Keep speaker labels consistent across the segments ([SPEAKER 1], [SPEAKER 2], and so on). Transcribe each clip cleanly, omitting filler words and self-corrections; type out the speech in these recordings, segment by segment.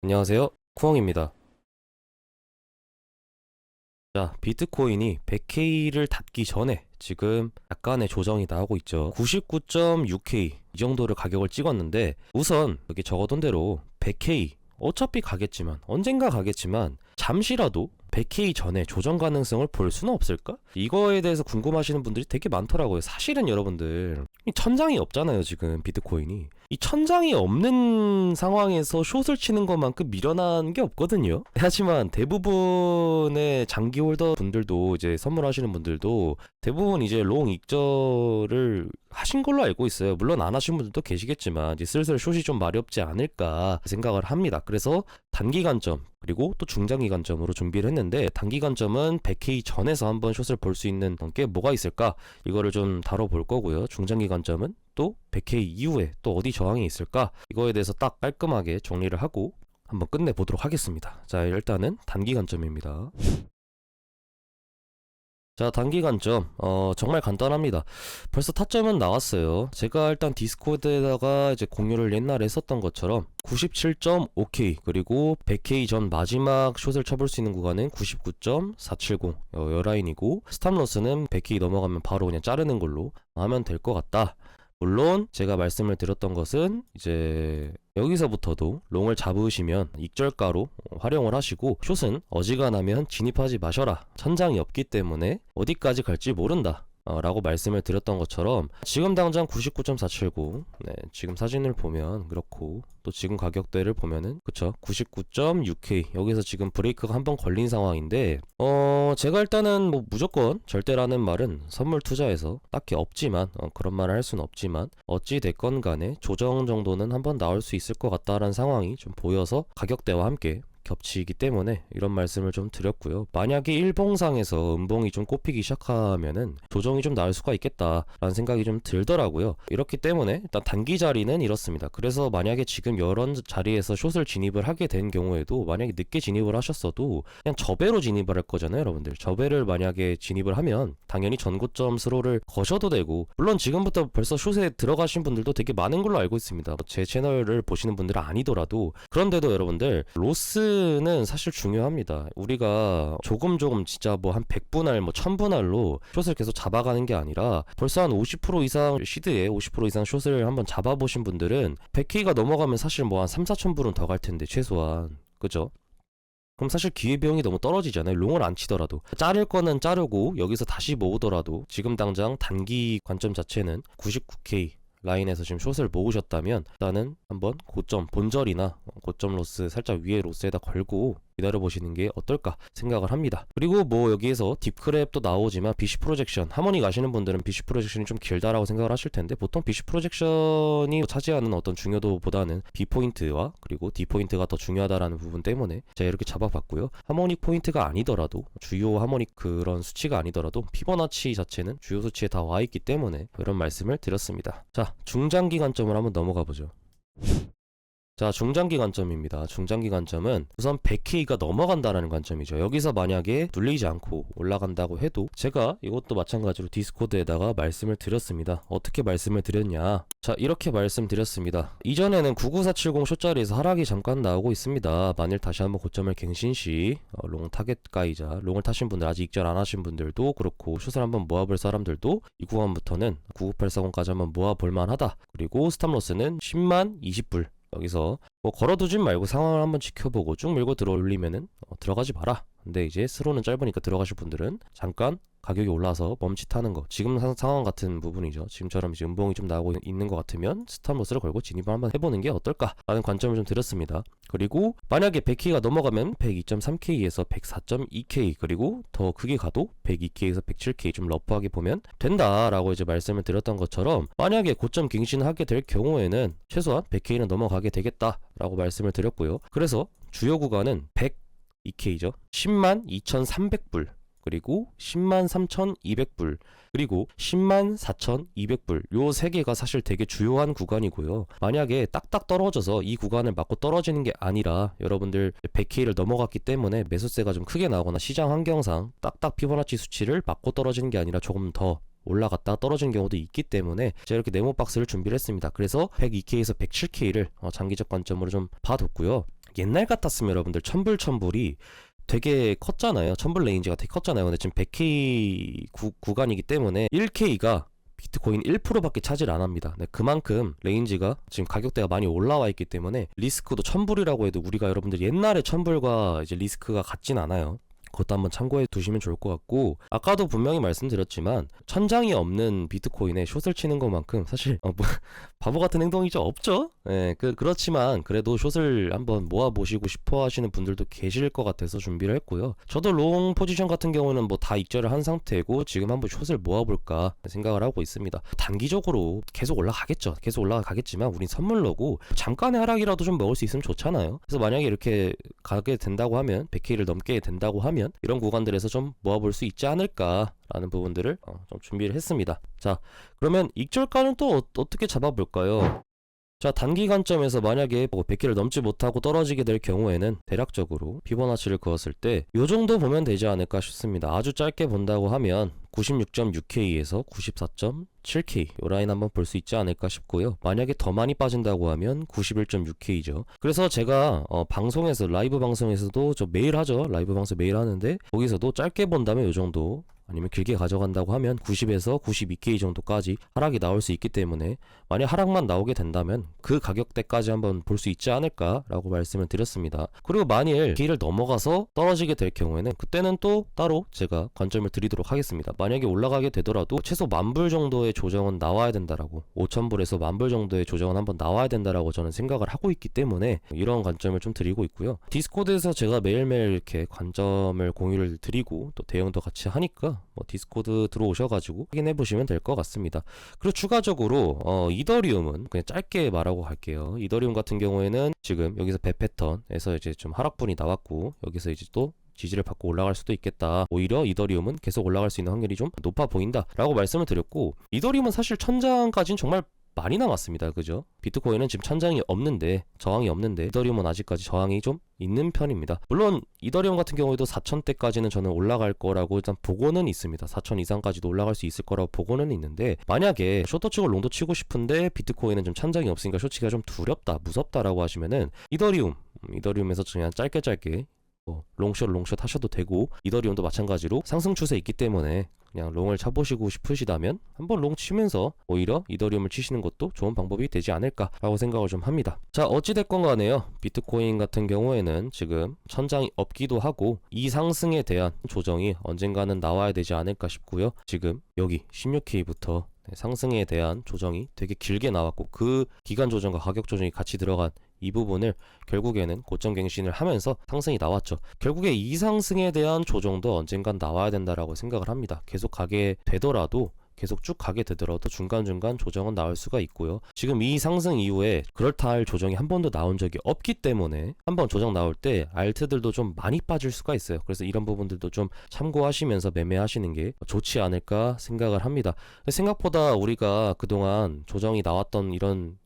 [SPEAKER 1] 안녕하세요. 쿠엉입니다. 자, 비트코인이 100K를 닿기 전에 지금 약간의 조정이 나오고 있죠. 99.6K 이 정도를 가격을 찍었는데 우선 여기 적어둔 대로 100K 어차피 가겠지만 언젠가 가겠지만 잠시라도 100K 전에 조정 가능성을 볼 수는 없을까? 이거에 대해서 궁금하시는 분들이 되게 많더라고요. 사실은 여러분들 이 천장이 없잖아요. 지금 비트코인이 이 천장이 없는 상황에서 숏을 치는 것만큼 미련한 게 없거든요. 하지만 대부분의 장기 홀더 분들도 이제 선물하시는 분들도 대부분 이제 롱 익절을 하신 걸로 알고 있어요. 물론 안 하신 분들도 계시겠지만 이제 슬슬 숏이 좀 마렵지 않을까 생각을 합니다. 그래서 단기 관점 그리고 또 중장기 관점으로 준비를 했는데 단기 관점은 100K 전에서 한번 숏을 볼 수 있는 게 뭐가 있을까 이거를 좀 다뤄볼 거고요. 중장기 관점은 또 100K 이후에 또 어디 저항이 있을까 이거에 대해서 딱 깔끔하게 정리를 하고 한번 끝내보도록 하겠습니다. 자, 일단은 단기 관점입니다. 자, 단기 관점 정말 간단합니다. 벌써 타점은 나왔어요. 제가 일단 디스코드에다가 이제 공유를 옛날에 했었던 것처럼 97.5K 그리고 100K 전 마지막 숏을 쳐볼 수 있는 구간은 99.470 요 라인이고 스탑로스는 100K 넘어가면 바로 그냥 자르는 걸로 하면 될 것 같다. 물론 제가 말씀을 드렸던 것은 이제 여기서부터도 롱을 잡으시면 익절가로 활용을 하시고 숏은 어지간하면 진입하지 마셔라. 천장이 없기 때문에 어디까지 갈지 모른다. 라고 말씀을 드렸던 것처럼 지금 당장 99.479 네, 지금 사진을 보면 그렇고 또 지금 가격대를 보면은 그쵸 99.6K 여기서 지금 브레이크가 한번 걸린 상황인데 제가 일단은 뭐 무조건 절대라는 말은 선물 투자에서 딱히 없지만 그런 말을 할 수는 없지만 어찌 됐건 간에 조정 정도는 한번 나올 수 있을 것 같다라는 상황이 좀 보여서 가격대와 함께 겹치기 때문에 이런 말씀을 좀 드렸고요. 만약에 일봉상에서 음봉이 좀 꼽히기 시작하면은 조정이 좀 나올 수가 있겠다라는 생각이 좀 들더라고요. 이렇기 때문에 일단 단기 자리는 이렇습니다. 그래서 만약에 지금 이런 자리에서 숏을 진입을 하게 된 경우에도 만약에 늦게 진입을 하셨어도 그냥 저배로 진입을 할 거잖아요, 여러분들. 저배를 만약에 진입을 하면 당연히 전고점 스로를 거셔도 되고 물론 지금부터 벌써 숏에 들어가신 분들도 되게 많은 걸로 알고 있습니다. 제 채널을 보시는 분들은 아니더라도 그런데도 여러분들 로스 는 사실 중요합니다. 우리가 조금 진짜 뭐 한 100분할 뭐 1000분할로 숏을 계속 잡아가는 게 아니라 벌써 한 50% 이상 시드에 50% 이상 숏을 한번 잡아보신 분들은 100K가 넘어가면 사실 뭐 한 3, 4천 불은 더 갈 텐데 최소한 그죠? 그럼 사실 기회비용이 너무 떨어지잖아요. 롱을 안 치더라도 자를 거는 자르고 여기서 다시 모으더라도 지금 당장 단기 관점 자체는 99K 라인에서 지금 숏을 모으셨다면 일단은 한번 고점 본절이나 고점 로스 살짝 위에 로스에다 걸고 기다려보시는 게 어떨까 생각을 합니다. 그리고 뭐 여기에서 딥크랩도 나오지만 BC 프로젝션 하모니 가시는 분들은 BC 프로젝션이 좀 길다라고 생각을 하실 텐데 보통 BC 프로젝션이 차지하는 어떤 중요도보다는 B 포인트와 그리고 D 포인트가 더 중요하다라는 부분 때문에 제가 이렇게 잡아봤고요. 하모닉 포인트가 아니더라도 주요 하모닉 그런 수치가 아니더라도 피보나치 자체는 주요 수치에 다 와 있기 때문에 이런 말씀을 드렸습니다. 자, 중장기 관점을 한번 넘어가 보죠. 자, 중장기 관점입니다. 중장기 관점은 우선 100K가 넘어간다라는 관점이죠. 여기서 만약에 눌리지 않고 올라간다고 해도 제가 이것도 마찬가지로 디스코드에다가 말씀을 드렸습니다. 어떻게 말씀을 드렸냐? 자, 이렇게 말씀드렸습니다. 이전에는 99470 숏자리에서 하락이 잠깐 나오고 있습니다. 만일 다시 한번 고점을 갱신 시 롱 타겟가이자 롱을 타신 분들 아직 익절 안 하신 분들도 그렇고 숏을 한번 모아볼 사람들도 이 구간부터는 99840까지 한번 모아볼 만하다. 그리고 스탑로스는 10만 20불 여기서 뭐 걸어두진 말고 상황을 한번 지켜보고 쭉 밀고 들어올리면은 들어가지 마라. 근데 이제 스로는 짧으니까 들어가실 분들은 잠깐 가격이 올라서 멈칫하는 거 지금 상황 같은 부분이죠. 지금처럼 이제 음봉이 좀 나오고 있는 것 같으면 스탑로스를 걸고 진입을 한번 해보는 게 어떨까라는 관점을 좀 드렸습니다. 그리고 만약에 100K가 넘어가면 102.3K에서 104.2K 그리고 더 크게 가도 102K에서 107K 좀 러프하게 보면 된다라고 이제 말씀을 드렸던 것처럼 만약에 고점 갱신하게 될 경우에는 최소한 100K는 넘어가게 되겠다라고 말씀을 드렸고요. 그래서 주요 구간은 102K죠. 10만 2,300불 그리고 10만 3,200불 그리고 10만 4,200불 요 세 개가 사실 되게 주요한 구간이고요. 만약에 딱딱 떨어져서 이 구간을 맞고 떨어지는 게 아니라 여러분들 100K를 넘어갔기 때문에 매수세가 좀 크게 나오거나 시장 환경상 딱딱 피보나치 수치를 맞고 떨어지는 게 아니라 조금 더 올라갔다 떨어진 경우도 있기 때문에 제가 이렇게 네모 박스를 준비를 했습니다. 그래서 102K에서 107K를 장기적 관점으로 좀 봐뒀고요. 옛날 같았으면 여러분들 첨불이 되게 컸잖아요. 첨불 레인지가 되게 컸잖아요. 근데 지금 100K 구간이기 때문에 1K가 비트코인 1%밖에 차지를 안 합니다. 네, 그만큼 레인지가 지금 가격대가 많이 올라와 있기 때문에 리스크도 첨불이라고 해도 우리가 여러분들 옛날에 첨불과 이제 리스크가 같진 않아요. 그것도 한번 참고해 두시면 좋을 것 같고, 아까도 분명히 말씀드렸지만 천장이 없는 비트코인에 숏을 치는 것만큼 사실 바보 같은 행동이죠. 없죠. 예, 그렇지만 그래도 숏을 한번 모아보시고 싶어 하시는 분들도 계실 것 같아서 준비를 했고요. 저도 롱 포지션 같은 경우는 뭐 다 익절을 한 상태고 지금 한번 숏을 모아볼까 생각을 하고 있습니다. 단기적으로 계속 올라가겠죠. 계속 올라가겠지만 우린 선물로고 잠깐의 하락이라도 좀 먹을 수 있으면 좋잖아요. 그래서 만약에 이렇게 가게 된다고 하면 100K를 넘게 된다고 하면 이런 구간들에서 좀 모아볼 수 있지 않을까라는 부분들을 좀 준비를 했습니다. 자, 그러면 익절가는 또 어떻게 잡아볼까요? 자, 단기 관점에서 만약에 100K를 넘지 못하고 떨어지게 될 경우에는 대략적으로 피보나치를 그었을 때 이 정도 보면 되지 않을까 싶습니다. 아주 짧게 본다고 하면 96.6K에서 94.7K 이 라인 한번 볼 수 있지 않을까 싶고요. 만약에 더 많이 빠진다고 하면 91.6K죠. 그래서 제가 방송에서 라이브 방송에서도 저 매일 하죠. 라이브 방송 매일 하는데 거기서도 짧게 본다면 이 정도, 아니면 길게 가져간다고 하면 90에서 92K 정도까지 하락이 나올 수 있기 때문에 만약 하락만 나오게 된다면 그 가격대까지 한번 볼 수 있지 않을까라고 말씀을 드렸습니다. 그리고 만일 K를 넘어가서 떨어지게 될 경우에는 그때는 또 따로 제가 관점을 드리도록 하겠습니다. 만약에 올라가게 되더라도 최소 10,000불 정도의 조정은 나와야 된다라고, 5,000불에서 10,000불 정도의 조정은 한번 나와야 된다라고 저는 생각을 하고 있기 때문에 이런 관점을 좀 드리고 있고요. 디스코드에서 제가 매일매일 이렇게 관점을 공유를 드리고 또 대응도 같이 하니까 디스코드 들어오셔가지고 확인해 보시면 될 것 같습니다. 그리고 추가적으로 이더리움은 그냥 짧게 말하고 갈게요. 이더리움 같은 경우에는 지금 여기서 배 패턴에서 이제 좀 하락분이 나왔고 여기서 이제 또 지지를 받고 올라갈 수도 있겠다. 오히려 이더리움은 계속 올라갈 수 있는 확률이 좀 높아 보인다 라고 말씀을 드렸고, 이더리움은 사실 천장까지는 정말 많이 남았습니다. 그죠? 비트코인은 지금 천장이 없는데, 저항이 없는데 이더리움은 아직까지 저항이 좀 있는 편입니다. 물론 이더리움 같은 경우에도 4,000대까지는 저는 올라갈 거라고 일단 보고는 있습니다. 4,000 이상까지도 올라갈 수 있을 거라고 보고는 있는데, 만약에 숏도 치고 롱도 치고 싶은데 비트코인은 좀 천장이 없으니까 숏치기가 좀 두렵다, 무섭다라고 하시면은 이더리움에서 그냥 짧게 롱숏 하셔도 되고, 이더리움도 마찬가지로 상승 추세 있기 때문에 그냥 롱을 쳐보시고 싶으시다면 한번 롱 치면서 오히려 이더리움을 치시는 것도 좋은 방법이 되지 않을까라고 생각을 좀 합니다. 자, 어찌됐건 간에요. 비트코인 같은 경우에는 지금 천장이 없기도 하고 이 상승에 대한 조정이 언젠가는 나와야 되지 않을까 싶고요. 지금 여기 16K부터 상승에 대한 조정이 되게 길게 나왔고 그 기간 조정과 가격 조정이 같이 들어간 이 부분을 결국에는 고점 갱신을 하면서 상승이 나왔죠. 결국에 이 상승에 대한 조정도 언젠간 나와야 된다라고 생각을 합니다. 계속 가게 되더라도, 계속 쭉 가게 되더라도 중간중간 조정은 나올 수가 있고요. 지금 이 상승 이후에 그렇다 할 조정이 한 번도 나온 적이 없기 때문에 한번 조정 나올 때 알트들도 좀 많이 빠질 수가 있어요. 그래서 이런 부분들도 좀 참고하시면서 매매하시는 게 좋지 않을까 생각을 합니다. 생각보다 우리가 그동안 조정이 나왔던 이런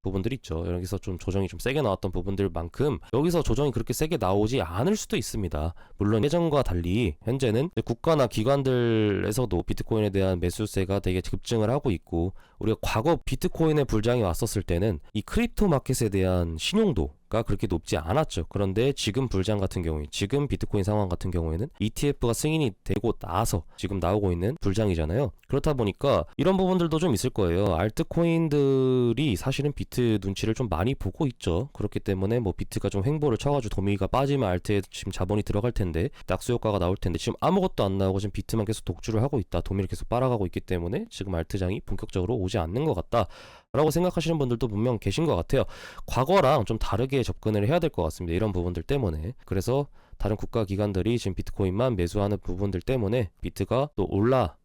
[SPEAKER 1] 부분들 있죠. 여기서 좀 조정이 좀 세게 나왔던 부분들만큼 여기서 조정이 그렇게 세게 나오지 않을 수도 있습니다. 물론 예전과 달리 현재는 국가나 기관들에서도 비트코인에 대한 매수세가 되게 급증을 하고 있고, 우리가 과거 비트코인의 불장이 왔었을 때는 이 크립토 마켓에 대한 신용도가 그렇게 높지 않았죠. 그런데 지금 불장 같은 경우에, 지금 비트코인 상황 같은 경우에는 ETF가 승인이 되고 나서 지금 나오고 있는 불장이잖아요. 그렇다 보니까 이런 부분들도 좀 있을 거예요. 알트코인들이 사실은 비트 눈치를 좀 많이 보고 있죠. 그렇기 때문에 비트가 좀 횡보를 쳐가지고 도미가 빠지면 알트에 지금 자본이 들어갈 텐데, 낙수 효과가 나올 텐데 지금 아무것도 안 나오고 지금 비트만 계속 독주를 하고 있다, 도미를 계속 빨아가고 있기 때문에 지금 알트장이 본격적으로 오지 않는 것 같다 라고 생각하시는 분들도 분명 계신 것 같아요. 과거랑 좀 다르게 접근을 해야 될 것 같습니다. 이런 부분들 때문에. 그래서 다른 국가 기관들이 지금 비트코인만 매수하는 부분들 때문에 비트가 또 올라가는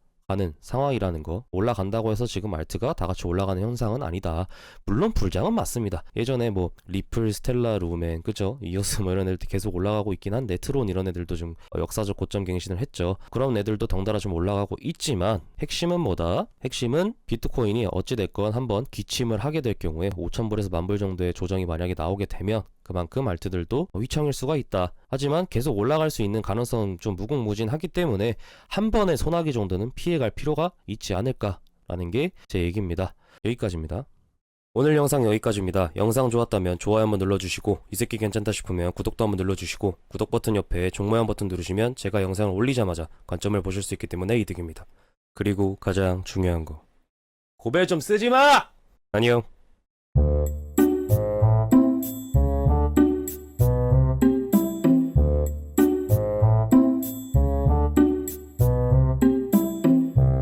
[SPEAKER 1] 상황이라는 거, 올라간다고 해서 지금 알트가 다 같이 올라가는 현상은 아니다. 물론 불장은 맞습니다. 예전에 리플, 스텔라, 루멘, 그죠? 이오스 이런 애들 계속 올라가고 있긴 한데, 트론 이런 애들도 좀 역사적 고점 갱신을 했죠. 그런 애들도 덩달아 좀 올라가고 있지만 핵심은 비트코인이 어찌됐건 한번 기침을 하게 될 경우에 5,000불에서 10,000불 정도의 조정이 만약에 나오게 되면 그만큼 알트들도 휘청일 수가 있다. 하지만 계속 올라갈 수 있는 가능성 좀 무궁무진하기 때문에 한 번의 소나기 정도는 피해갈 필요가 있지 않을까라는 게 제 얘기입니다. 여기까지입니다. 오늘 영상 여기까지입니다. 영상 좋았다면 좋아요 한번 눌러주시고 이 새끼 괜찮다 싶으면 구독도 한번 눌러주시고 구독 버튼 옆에 종 모양 버튼 누르시면 제가 영상을 올리자마자 관점을 보실 수 있기 때문에 이득입니다. 그리고 가장 중요한 거 고배 좀 쓰지마! 안녕.